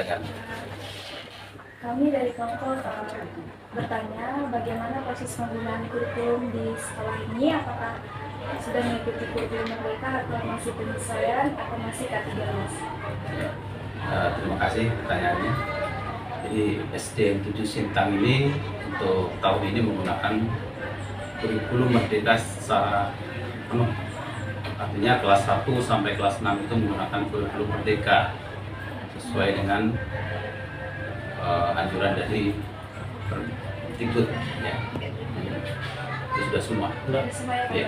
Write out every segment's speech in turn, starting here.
silakan. Kami dari kelompok bertanya bagaimana proses penggunaan kurikulum di sekolah ini, apakah sudah mengikuti kurikulum mereka atau masih penyesuaian atau masih K13? Terima kasih pertanyaannya. Jadi SDN 7 Sintang ini untuk tahun ini menggunakan kurikulum Merdeka secara penuh. Artinya kelas 1 sampai kelas 6 itu menggunakan kurikulum Merdeka sesuai dengan anjuran dari Permendikbud, ya. Itu sudah semua. Ya.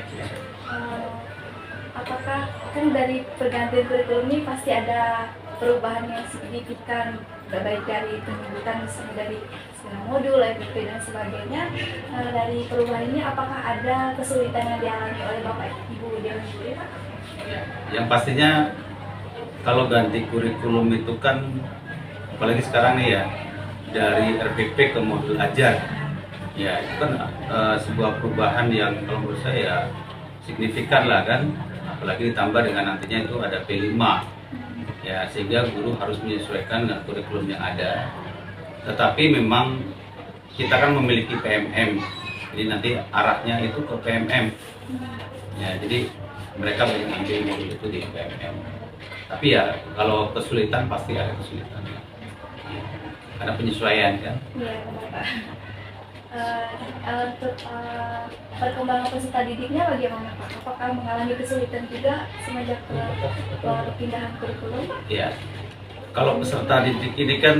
Apakah kan dari pergantian kurikulum ini pasti ada perubahan yang signifikan, baik dari penyebutan misalnya dari segala modul, FP dan sebagainya. Dari perubahan ini apakah ada kesulitan yang dialami oleh Bapak Ibu Dewan Juri, Pak? Yang pastinya kalau ganti kurikulum itu kan, apalagi sekarang nih ya, dari RPP ke modul ajar, ya itu kan sebuah perubahan yang kalau menurut saya signifikan lah kan, apalagi ditambah dengan nantinya itu ada P5, ya sehingga guru harus menyesuaikan dengan kurikulum yang ada. Tetapi memang kita kan memiliki PMM, jadi nanti arahnya itu ke PMM, ya jadi mereka banyak ambil modul itu di PMM. Tapi ya kalau kesulitan pasti ada kesulitan, karena penyesuaian kan. Iya, benar Pak. Untuk perkembangan peserta didiknya bagaimana Pak? Apakah mengalami kesulitan juga semenjak perpindahan kurikulum? Ya, kalau peserta didik ini kan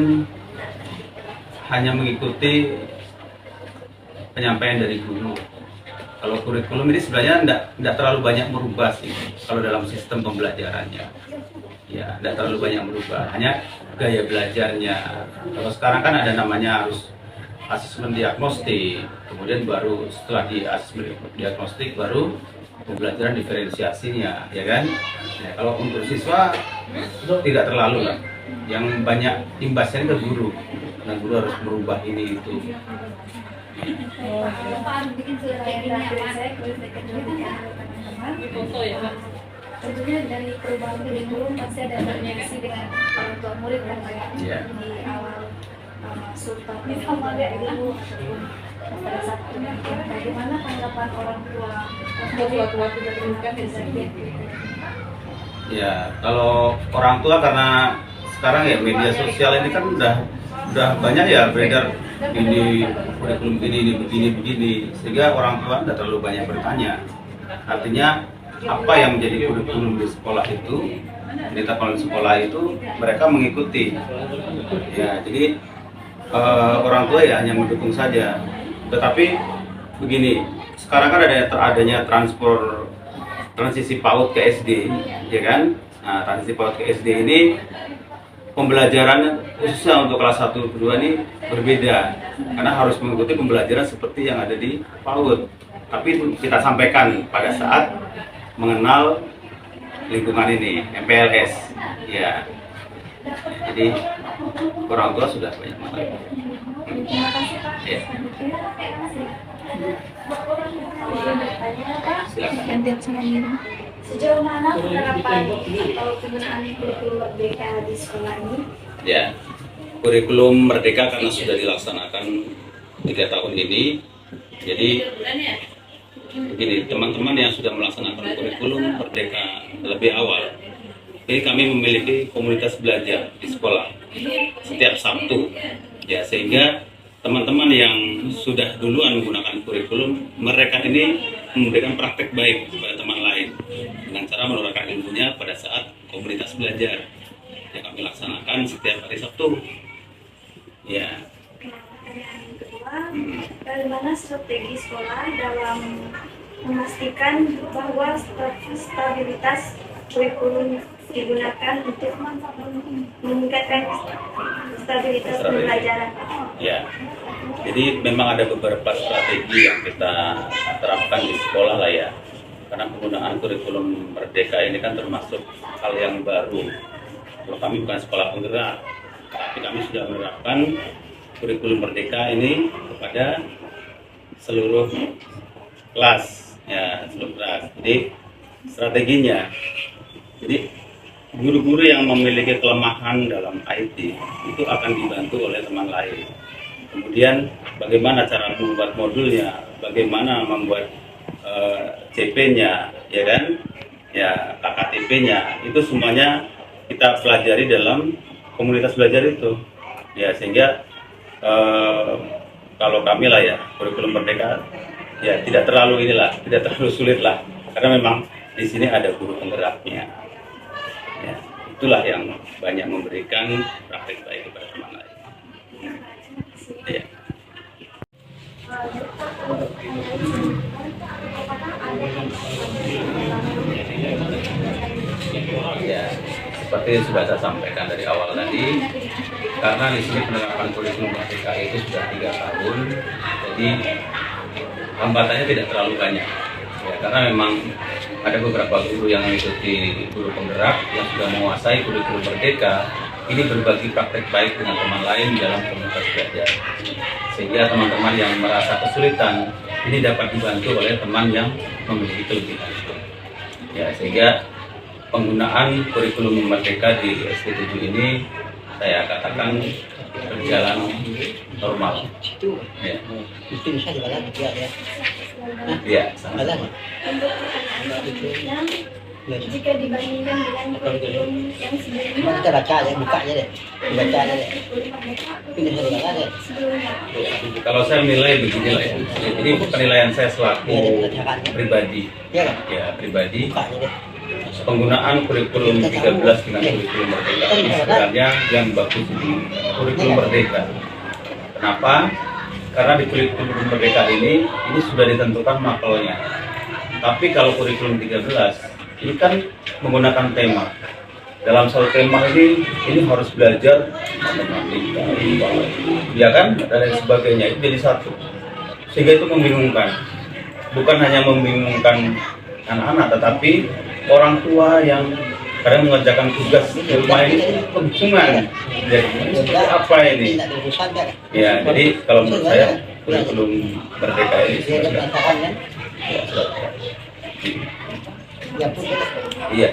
hanya mengikuti penyampaian dari guru. Kalau kurikulum ini sebenarnya tidak terlalu banyak merubah sih kalau dalam sistem pembelajarannya. Ya, tidak terlalu banyak merubah, hanya gaya belajarnya. Kalau sekarang kan ada namanya harus asesmen diagnostik, kemudian baru setelah di asesmen diagnostik baru pembelajaran diferensiasinya, ya kan? Ya, kalau untuk siswa itu tidak terlalu lah. Yang banyak imbasnya ke guru, dan guru harus merubah ini itu. Tentunya dari perubahan kurikulum pasti ada interaksi dengan orang tua murid kan Pak ya? Di awal sultan dulu ataupun pada saat pendidikan, bagaimana tanggapan orang tua tidak terlibat Ya, kalau orang tua karena sekarang ya media sosial ini kan udah banyak ya beredar ini kurikulum begini, sehingga orang tua tidak terlalu banyak bertanya. Artinya apa yang menjadi kurikulum di sekolah itu, ditetapkan di sekolah itu mereka mengikuti. Ya, jadi orang tua ya hanya mendukung saja. Tetapi begini, sekarang kan adanya transisi PAUD ke SD, ya kan? Nah, transisi PAUD ke SD ini pembelajaran khususnya untuk kelas 1 2 ini berbeda karena harus mengikuti pembelajaran seperti yang ada di PAUD. Tapi itu kita sampaikan pada saat mengenal lingkungan ini, MPLS, ya. Jadi orang tua sudah banyak mengetahui. Terima kasih Pak. Ya. Silakan. Sejauh mana penerapan atau penggunaan kurikulum Merdeka di sekolah ini? Ya, kurikulum Merdeka karena sudah dilaksanakan 3 tahun ini, jadi begini, teman-teman yang sudah melaksanakan kurikulum Merdeka lebih awal, jadi kami memiliki komunitas belajar di sekolah setiap Sabtu, ya sehingga teman-teman yang sudah duluan menggunakan kurikulum, mereka ini memberikan praktek baik kepada teman lain dengan cara menularkan ilmunya pada saat komunitas belajar yang kami laksanakan setiap hari Sabtu. Ya. Pertanyaan kedua, bagaimana strategi sekolah dalam memastikan bahwa stabilitas kurikulum digunakan untuk meningkatkan stabilitas pembelajaran? Ya, jadi memang ada beberapa strategi yang kita terapkan di sekolah lah ya. Karena penggunaan kurikulum Merdeka ini kan termasuk hal yang baru. Kalau kami bukan sekolah penggerak, tapi kami sudah menerapkan kurikulum Merdeka ini kepada seluruh kelas, ya seluruh kelas. Jadi strateginya, jadi guru-guru yang memiliki kelemahan dalam IT itu akan dibantu oleh teman lain. Kemudian bagaimana cara membuat modulnya, bagaimana membuat CP-nya, ya kan, ya KKTP-nya, itu semuanya kita pelajari dalam komunitas belajar itu, ya sehingga kalau kami lah ya kurikulum Merdeka ya tidak terlalu sulit lah, karena memang di sini ada guru penggeraknya. Ya, itulah yang banyak memberikan praktik baik kepada teman lain. Ya. Ya, seperti sudah saya sampaikan dari awal tadi, karena di sini penerapan kurikulum Merdeka itu sudah 3 tahun, jadi hambatannya tidak terlalu banyak. Ya, karena memang ada beberapa guru yang mengikuti guru penggerak yang sudah menguasai kurikulum Merdeka, ini berbagi praktek baik dengan teman lain dalam komunitas belajar. Sehingga teman-teman yang merasa kesulitan ini dapat dibantu oleh teman yang memiliki kelebihan. Ya, sehingga penggunaan kurikulum Merdeka di SD7 ini saya katakan berjalan normal. Ya. Itu bisa dibalas juga ya. Ya, sama. Jika dibandingkan dengan kurikulum yang sebelumnya, Kita baca ya, buka aja deh, dibaca aja deh. kurikulum Merdeka Itu bisa dibalas ya. sebelumnya. Kalau saya nilai beginilah ya. Jadi penilaian saya selaku pribadi, Iya kan? ya pribadi, Buka aja deh. penggunaan kurikulum 13 dengan kurikulum Merdeka ini sebenarnya yang bagus di kurikulum Merdeka. Kenapa? Karena di kurikulum Merdeka ini sudah ditentukan mapelnya. Tapi kalau kurikulum 13 ini kan menggunakan tema. Dalam satu tema ini harus belajar matematika, ya kan, dan lain sebagainya. Itu jadi satu, sehingga itu membingungkan. Bukan hanya membingungkan anak-anak, tetapi orang tua yang kadang mengerjakan tugas di rumah ini kebingungan. Jadi ini seperti apa ini? Tidak diurusan kan? Ya, jadi kalau menurut saya kurikulum Merdeka ini Dia ada sudah berantakan kan? ya, sudah. Ya pun kita. Iya.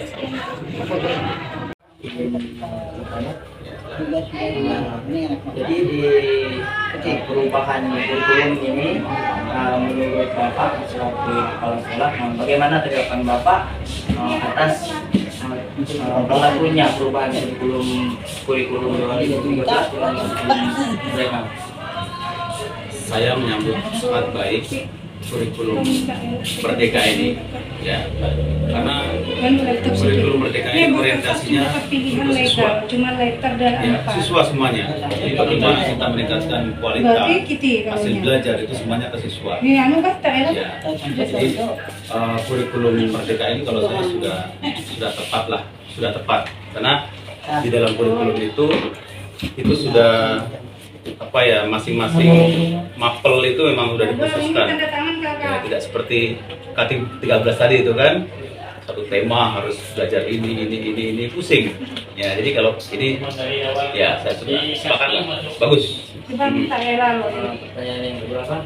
Jadi di perubahan kurikulum ini menurut Bapak selaku kepala sekolah, bagaimana tanggapan Bapak atas berlakunya perubahan kurikulum 2013 mereka? Saya menyambut sangat baik kurikulum Merdeka ini, ya, karena kurikulum Merdeka ini orientasinya untuk siswa, ya, siswa semuanya. Jadi bagaimana kita meningkatkan kualitas hasil belajar itu semuanya ke siswa. Ya, jadi kurikulum Merdeka ini kalau saya sudah tepat lah, sudah tepat, karena di dalam kurikulum itu sudah apa ya, masing-masing mapel itu memang sudah dikhususkan. Ya, tidak seperti K13 tadi itu kan satu tema harus belajar ini pusing. Ya, jadi kalau ini ya saya sudah sepakat lah, bagus. Pertanyaan yang kedua,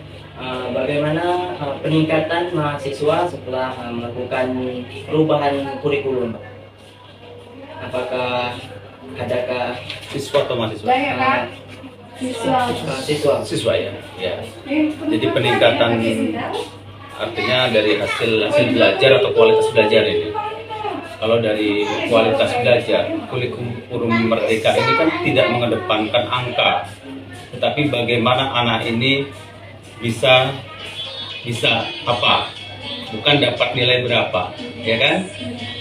bagaimana peningkatan mahasiswa setelah melakukan perubahan kurikulum? Apakah adakah Siswa atau mahasiswa? Siswa ya. Jadi peningkatan artinya dari hasil belajar atau kualitas belajar ini. Kalau dari kualitas belajar, kurikulum Merdeka ini kan tidak mengedepankan angka, tetapi bagaimana anak ini bisa apa? Bukan dapat nilai berapa, ya kan?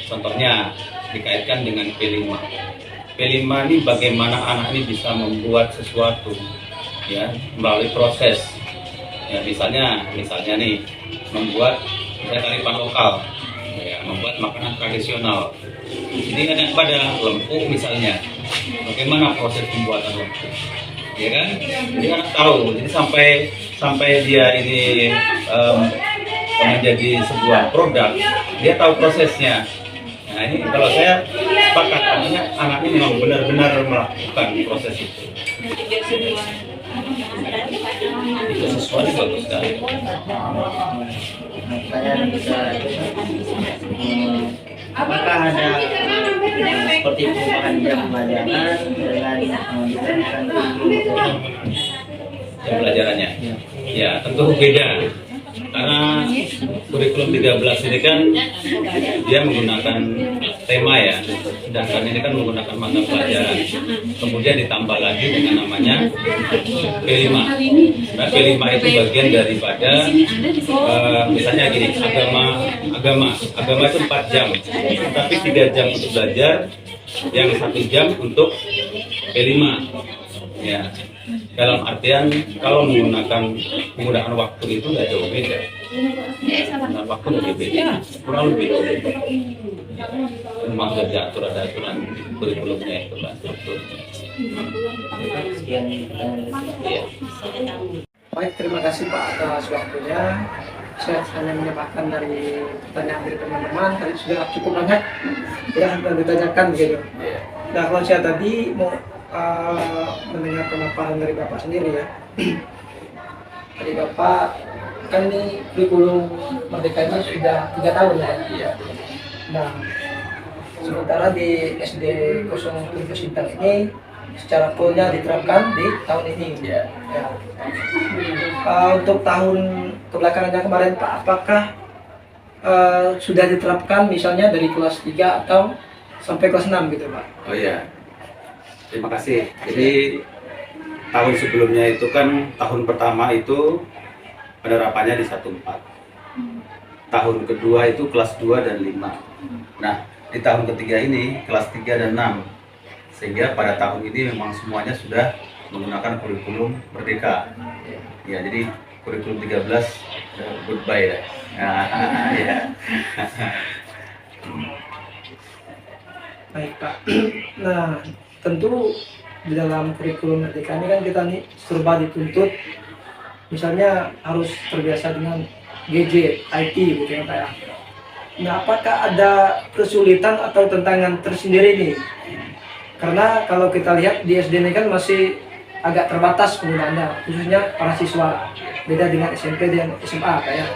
Contohnya dikaitkan dengan P5. P5 ini bagaimana anak ini bisa membuat sesuatu, ya, melalui proses. Ya, misalnya nih membuat kearifan lokal, ya, membuat makanan tradisional. Jadi ada lempuk misalnya, bagaimana proses pembuatan lempuk, ya kan? Jadi anak tahu. Jadi sampai dia ini menjadi sebuah produk, dia tahu prosesnya. Nah, ini kalau saya sepakat, artinya anak ini memang benar-benar melakukan proses itu. Itu sesuatu bagus sekali. pertanyaan kita, apakah ada seperti perubahan jam pelajaran dengan ditanyakan Jam pelajarannya? Ya, tentu beda. Karena kurikulum 13 ini kan dia menggunakan tema ya, sedangkan ini kan menggunakan mata pelajaran. Kemudian ditambah lagi dengan namanya P5. Nah, P5 itu bagian daripada misalnya gini, agama itu 4 jam, tapi 3 jam untuk belajar, yang 1 jam untuk P5. Ya, dalam artian kalau menggunakan waktu itu nggak jauh beda. Nah, waktu lebih beda, kurang lebih. Memang sudah diatur, ada aturan kurikulumnya itu kan, struktur. sekian Ya. Baik, terima kasih Pak atas waktunya. Saya hanya menyampaikan dari pertanyaan dari teman-teman, tadi sudah cukup banyak yang ditanyakan gitu. Nah, kalau saya tadi mau mendengar pemaparan dari Bapak sendiri ya. Tadi Bapak kan ini kurikulum Merdeka ini sudah 3 tahun ya. Iya. Nah, sementara di SD 07 Sintang ini secara fullnya diterapkan di tahun ini. Iya. Ya. Untuk tahun kebelakangannya kemarin Pak, apakah sudah diterapkan misalnya dari kelas 3 atau sampai kelas 6 gitu Pak? Oh iya. Terima kasih. Jadi tahun sebelumnya itu kan tahun pertama itu penerapannya di 14. Tahun kedua itu kelas 2 dan 5. Nah, di tahun ketiga ini kelas 3 dan 6. Sehingga pada tahun ini memang semuanya sudah menggunakan kurikulum Merdeka. Ya, jadi kurikulum 13 goodbye ya. Ya. Baik Pak. Nah, tentu di dalam kurikulum Merdeka ini kan kita nih serba dituntut, misalnya harus terbiasa dengan gadget, IT gitu ya Pak ya. Nah, apakah ada kesulitan atau tantangan tersendiri nih? Karena kalau kita lihat di SD ini kan masih agak terbatas penggunaannya, khususnya para siswa. Beda dengan SMP dan SMA Pak ya.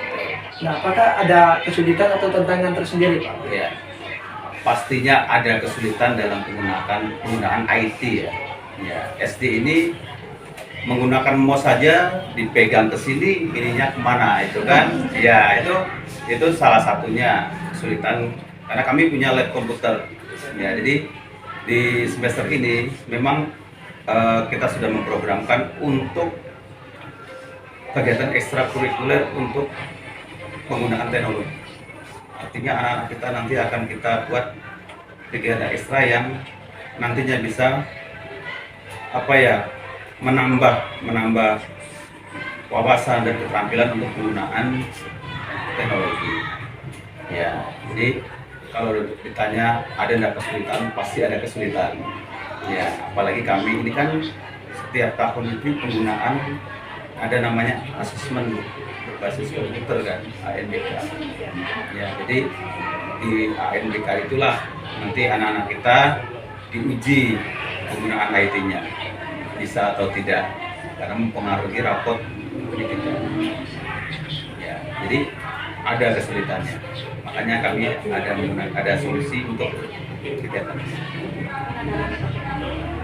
Nah, apakah ada kesulitan atau tantangan tersendiri Pak? Ya. Pastinya ada kesulitan dalam penggunaan IT ya. Ya, SD ini menggunakan mouse saja dipegang ke sini, ininya kemana itu kan? Ya, itu salah satunya kesulitan karena kami punya lab komputer. Ya, jadi di semester ini memang kita sudah memprogramkan untuk kegiatan ekstrakurikuler untuk penggunaan teknologi. Artinya anak-anak kita nanti akan kita buat kegiatan ekstra yang nantinya bisa menambah wawasan dan keterampilan untuk penggunaan teknologi. Ya, jadi kalau ditanya ada nggak kesulitan, pasti ada kesulitan. Ya, apalagi kami ini kan setiap tahun itu penggunaan ada namanya asesmen berbasis komputer kan, ANBK. Ya, jadi di ANBK itulah nanti anak-anak kita diuji penggunaan IT-nya bisa atau tidak, karena mempengaruhi rapot pendidikan. Ya, jadi ada kesulitannya. Makanya kami ada solusi untuk kegiatan.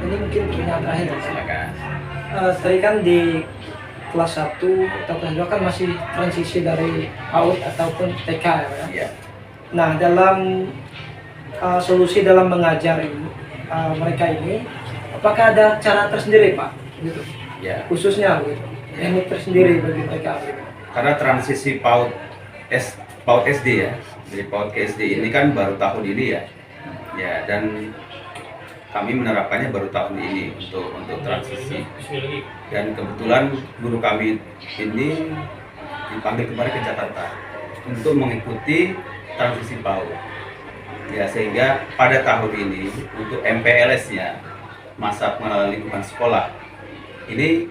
Ini mungkin pertanyaan terakhir ya. Silakan. Tadi kan di kelas 1 atau kelas 2 kan masih transisi dari PAUD ataupun TK ya Pak ya. Ya. Nah, dalam solusi dalam mengajar ini, mereka ini, apakah ada cara tersendiri Pak? Gitu. Ya. Khususnya gitu. Teknik tersendiri bagi mereka. Gitu. Karena transisi PAUD SD ya, dari PAUD ke SD ini kan baru tahun ini ya. Ya, dan kami menerapkannya baru tahun ini untuk transisi. Dan kebetulan guru kami ini dipanggil kemarin ke Jakarta untuk mengikuti transisi PAUD. Ya, sehingga pada tahun ini untuk MPLS-nya, masa pengenalan lingkungan sekolah, ini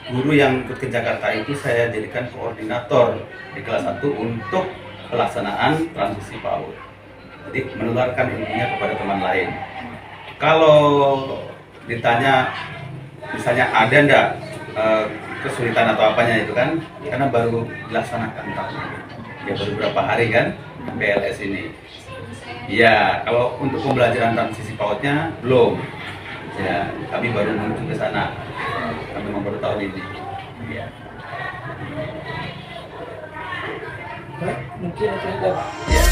guru yang ikut ke Jakarta itu saya jadikan koordinator di kelas 1 untuk pelaksanaan transisi PAUD. Jadi menularkan ilmunya kepada teman lain. Kalau ditanya misalnya ada enggak kesulitan atau apanya itu kan, karena baru dilaksanakan tahun ini. Ya baru beberapa hari kan PLS ini. Ya, kalau untuk pembelajaran transisi PAUD-nya belum. Ya, kami baru menuju ke sana. Kami memang baru tahun ini. Ya. Baik, mungkin itu aja Pak. Ya.